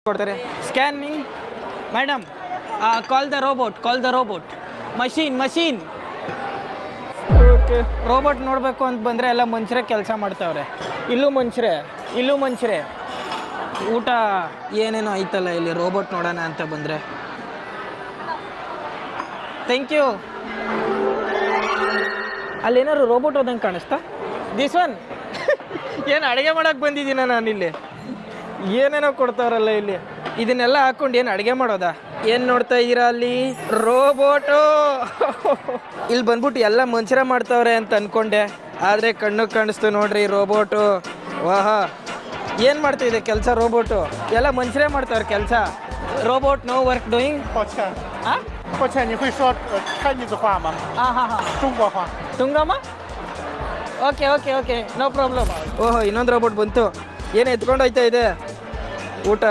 ಕೊಡ್ತಾರೆ scanning madam call the robot machine okay robot ನೋಡಬೇಕು ಅಂತ ಬಂದರೆ ಎಲ್ಲ ಮನುಷ್ಯರೇ ಕೆಲಸ ಮಾಡ್ತಾವ್ರೆ ಇಲ್ಲೂ ಮನುಷ್ಯರೇ ಊಟ ಏನೇನೋ ಐತಲ್ಲ ಇಲ್ಲಿ ರೋಬೋಟ್ ನೋಡೋಣ ಅಂತ ಬಂದರೆ ಥ್ಯಾಂಕ್ ಯು ಅಲ್ಲೇನಾದ್ರು ರೋಬೋಟ್ ಹೋದಂಗೆ ಕಾಣಿಸ್ತಾ ದಿಸ್ ಒನ್ ಏನು ಅಡುಗೆ ಮಾಡೋಕ್ಕೆ ಬಂದಿದ್ದೀನ ನಾನಿಲ್ಲಿ ಏನೇನೋ ಕೊಡ್ತಾರಲ್ಲ ಇಲ್ಲಿ ಇದನ್ನೆಲ್ಲ ಹಾಕೊಂಡು ಏನು ಅಡುಗೆ ಮಾಡೋದಾ ಏನು ನೋಡ್ತಾ ಇದ್ದೀರಾ ಅಲ್ಲಿ ರೋಬೋಟು ಇಲ್ಲಿ ಬಂದ್ಬಿಟ್ಟು ಎಲ್ಲ ಮನುಷ್ಯರೇ ಮಾಡ್ತಾವ್ರೆ ಅಂತ ಅಂದ್ಕೊಂಡೆ ಆದರೆ ಕಣ್ಣು ಕಾಣಿಸ್ತು ನೋಡ್ರಿ ರೋಬೋಟು ವಾಹ ಏನು ಮಾಡ್ತಿದೆ ಕೆಲಸ ರೋಬೋಟು ಎಲ್ಲ ಮನುಷ್ಯರೇ ಮಾಡ್ತಾವ್ರೆ ಕೆಲಸ ರೋಬೋಟ್ ನೋ ವರ್ಕ್ ಡೂಯಿಂಗ್ 抱歉，你会说汉字话吗？中国话。ತುಂಗಮ್ಮ ಓಕೆ ನೋ ಪ್ರಾಬ್ಲಮ್ ಓಹೋ ಇನ್ನೊಂದು ರೋಬೋಟ್ ಬಂತು ಏನು ಎತ್ಕೊಂಡು ಹೋಯ್ತಾ ಇದೆ ಊಟ